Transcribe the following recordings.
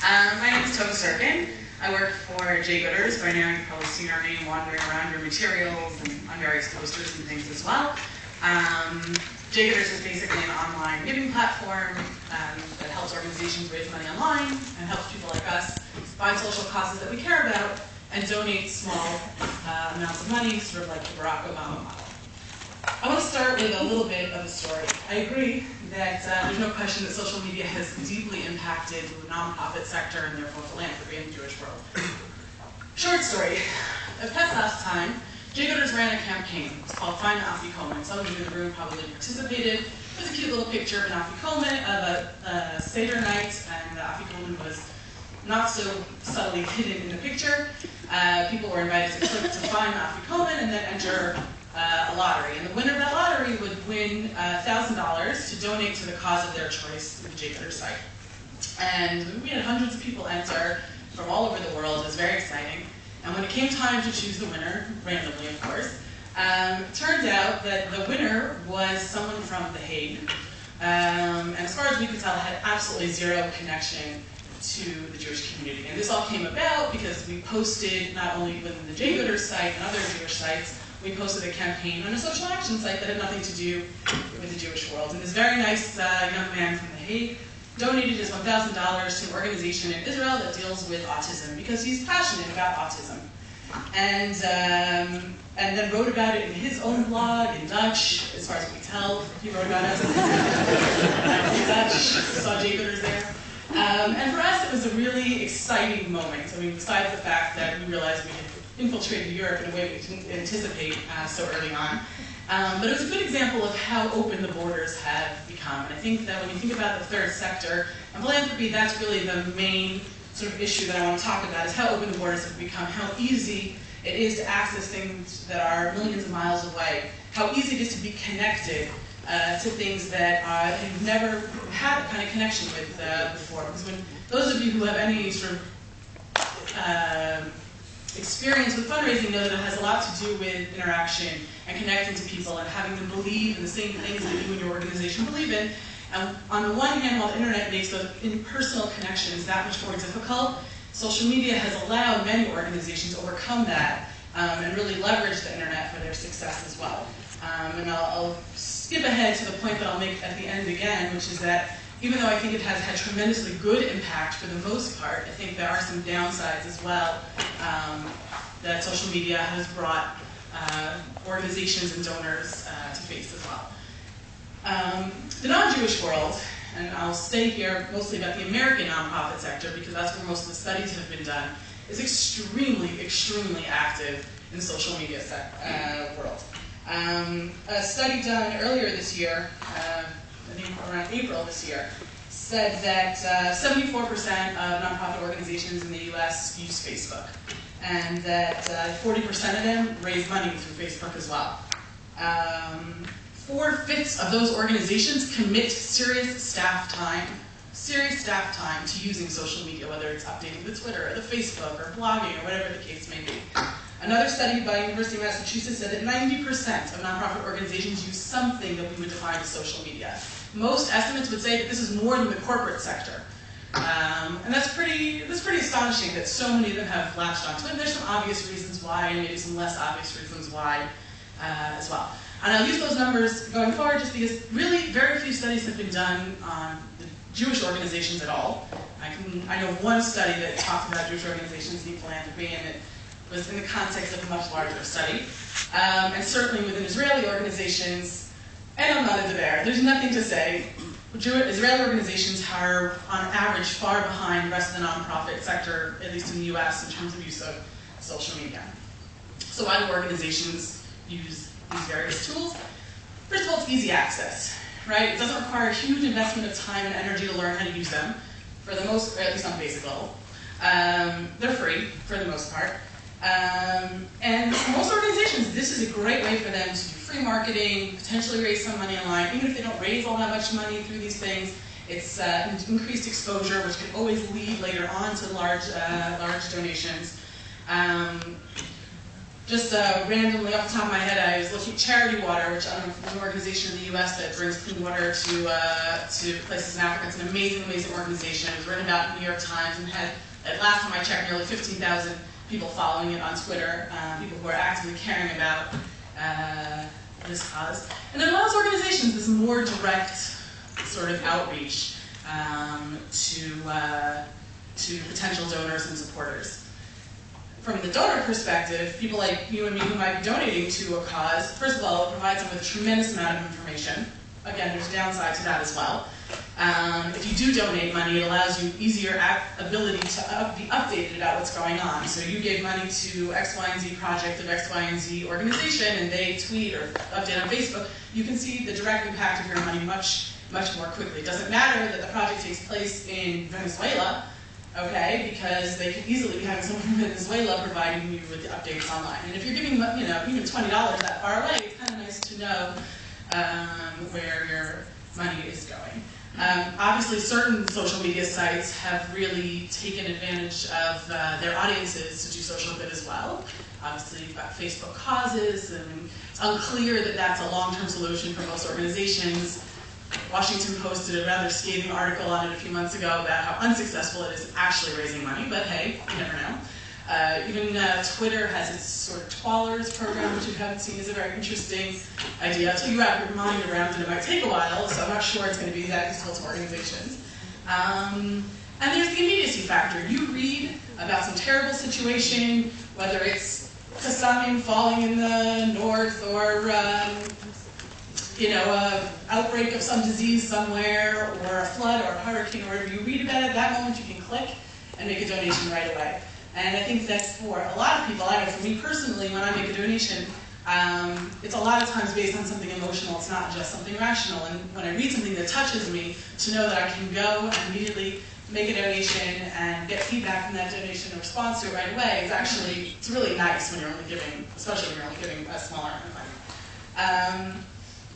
My name is Tova Serkin. I work for J-Gooders. By now you've probably seen our name wandering around your materials and on various posters and things as well. J-Gooders is basically an online giving platform that helps organizations raise money online and helps people like us find social causes that we care about and donate small amounts of money, sort of like the Barack Obama model. I want to start with a little bit of a story. I agree that there's no question that social media has deeply impacted the nonprofit sector and therefore philanthropy in the Jewish world. Short story. At Pesach's time, J-Gooders ran a campaign. It's called Find Afikomen. Some of you in the room probably participated. There's a cute little picture of an Afikomen of a Seder night, and the Afikomen was not so subtly hidden in the picture. People were invited to click to find Afikomen and then enter a lottery. And the winner of that lottery would win $1,000 to donate to the cause of their choice through the J-Gooders site. And we had hundreds of people enter from all over the world. It was very exciting. And when it came time to choose the winner, randomly of course, it turned out that the winner was someone from The Hague. And as far as we could tell, had absolutely zero connection to the Jewish community. And this all came about because we posted, not only within the J-Gooders site and other Jewish sites, we posted a campaign on a social action site that had nothing to do with the Jewish world. And this very nice young man from The Hague donated his $1,000 to an organization in Israel that deals with autism because he's passionate about autism. And then wrote about it in his own blog in Dutch, as far as we can tell. He wrote about it in Dutch. Saw J-Gooders there. And for us, it was a really exciting moment. I mean, besides the fact that we realized we had infiltrated Europe in a way we didn't anticipate so early on. But it was a good example of how open the borders have become. And I think that when you think about the third sector and philanthropy, that's really the main sort of issue that I want to talk about, is how open the borders have become, how easy it is to access things that are millions of miles away, how easy it is to be connected to things that you've never had a kind of connection with before. Because when those of you who have any sort of experience with fundraising know that it has a lot to do with interaction and connecting to people and having them believe in the same things that you and your organization believe in. And on the one hand, while the internet makes those impersonal connections that much more difficult, social media has allowed many organizations to overcome that and really leverage the internet for their success as well. And I'll skip ahead to the point that I'll make at the end again, which is that even though I think it has had tremendously good impact for the most part, I think there are some downsides as well that social media has brought organizations and donors to face as well. The non-Jewish world, and I'll stay here mostly about the American nonprofit sector because that's where most of the studies have been done, is extremely, extremely active in the social media world. A study done earlier this year, I think around April this year, said that 74% of nonprofit organizations in the US use Facebook, and that 40% of them raise money through Facebook as well. 4/5 of those organizations commit serious staff time to using social media, whether it's updating the Twitter or the Facebook or blogging or whatever the case may be. Another study by University of Massachusetts said that 90% of nonprofit organizations use something that we would define as social media. Most estimates would say that this is more than the corporate sector. And that's pretty astonishing that so many of them have latched onto it. And there's some obvious reasons why, and maybe some less obvious reasons why as well. And I'll use those numbers going forward just because really very few studies have been done on the Jewish organizations at all. I know one study that talked about Jewish organizations in philanthropy, and it was in the context of a much larger study. And certainly within Israeli organizations, and I'm not into there, there's nothing to say. Israeli organizations are, on average, far behind the rest of the nonprofit sector, at least in the US, in terms of use of social media. So why do organizations use these various tools? First of all, it's easy access, right? It doesn't require a huge investment of time and energy to learn how to use them, for the most, or at least on a basic level. They're free, for the most part. And for most organizations, this is a great way for them to do free marketing, potentially raise some money online. Even if they don't raise all that much money through these things, it's increased exposure, which can always lead later on to large donations. Just randomly off the top of my head, I was looking at Charity Water, which I don't know if it's an organization in the U.S. that brings clean water to places in Africa. It's an amazing, amazing organization. It was written about in the New York Times and had, at last time I checked, nearly 15,000 people following it on Twitter, people who are actively caring about this cause. And then allows organizations this more direct sort of outreach to potential donors and supporters. From the donor perspective, people like you and me who might be donating to a cause, first of all, it provides them with a tremendous amount of information. Again, there's a downside to that as well. If you do donate money, it allows you easier ability to be updated about what's going on. So you gave money to X, Y, and Z project of X, Y, and Z organization, and they tweet or update on Facebook, you can see the direct impact of your money much more quickly. It doesn't matter that the project takes place in Venezuela, okay, because they could easily be having someone from Venezuela providing you with the updates online. And if you're giving, even $20 that far away, it's kind of nice to know where your money is going. Obviously, certain social media sites have really taken advantage of their audiences to do social good as well. Obviously, you've got Facebook causes, and it's unclear that that's a long-term solution for most organizations. Washington posted a rather scathing article on it a few months ago about how unsuccessful it is actually raising money, but hey, you never know. Even Twitter has its sort of Twallers program, which you haven't seen, is a very interesting idea. Until you wrap your mind around it, it might take a while, so I'm not sure it's going to be that useful to organizations. And there's the immediacy factor. You read about some terrible situation, whether it's Kasamin falling in the north or an outbreak of some disease somewhere, or a flood or a hurricane, or whatever you read about it, at that moment you can click and make a donation right away. And I think that's for a lot of people. I know for me personally, when I make a donation, it's a lot of times based on something emotional. It's not just something rational. And when I read something that touches me, to know that I can go and immediately make a donation and get feedback from that donation and response to it right away is actually, it's really nice when you're only giving, especially when you're only giving a smaller amount of money.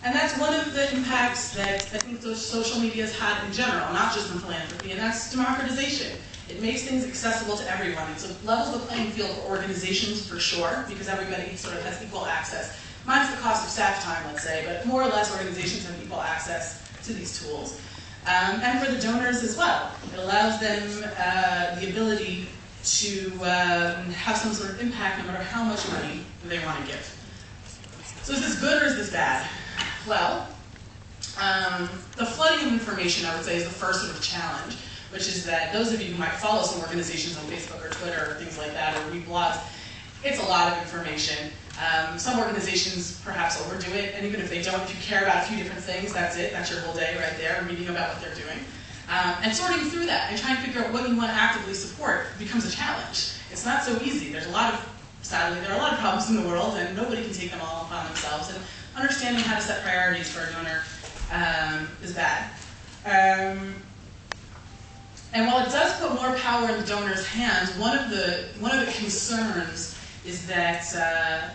And that's one of the impacts that I think those social media has had in general, not just in philanthropy, and that's democratization. It makes things accessible to everyone. It levels the playing field for organizations for sure, because everybody sort of has equal access. Minus the cost of staff time, let's say, but more or less organizations have equal access to these tools. And for the donors as well. It allows them the ability to have some sort of impact no matter how much money they want to give. So is this good or is this bad? Well, the flooding of information, I would say, is the first sort of challenge, which is that those of you who might follow some organizations on Facebook or Twitter or things like that, or read blogs, it's a lot of information. Some organizations perhaps overdo it, and even if they don't, if you care about a few different things, that's it. That's your whole day right there, reading about what they're doing. And sorting through that and trying to figure out what you want to actively support becomes a challenge. It's not so easy. Sadly, there are a lot of problems in the world, and nobody can take them all upon themselves. And understanding how to set priorities for a donor is bad. And while it does put more power in the donor's hands, one of the concerns is that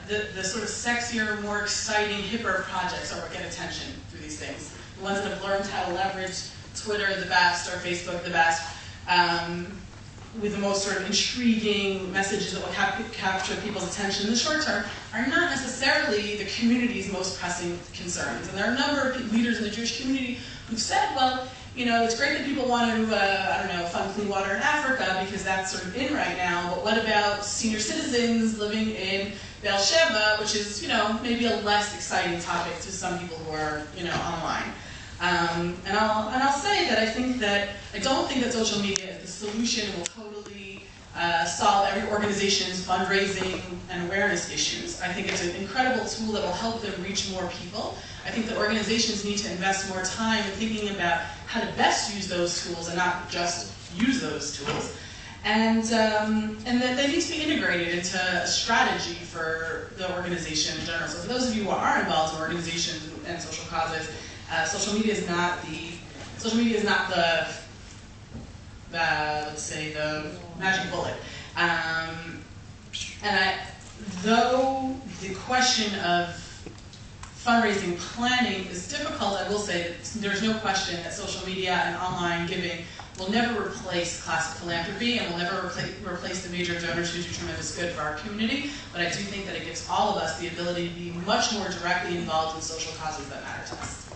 the sort of sexier, more exciting, hipper projects are what get attention through these things. The ones that have learned how to leverage Twitter the best or Facebook the best, with the most sort of intriguing messages that will capture people's attention in the short term, are not necessarily the community's most pressing concerns. And there are a number of leaders in the Jewish community who've said, well, it's great that people want to, fund clean water in Africa because that's sort of in right now, but what about senior citizens living in Beersheba, which is, maybe a less exciting topic to some people who are, online. And I'll say that I don't think that social media is the solution will totally solve every organization's fundraising and awareness issues. I think it's an incredible tool that will help them reach more people. I think that organizations need to invest more time in thinking about how to best use those tools and not just use those tools. And that they need to be integrated into a strategy for the organization in general. So for those of you who are involved in organizations and social causes, social media is not the let's say the magic bullet. Though the question of fundraising planning is difficult, I will say that there's no question that social media and online giving will never replace classic philanthropy and will never replace the major donors who do tremendous good for our community, but I do think that it gives all of us the ability to be much more directly involved in social causes that matter to us.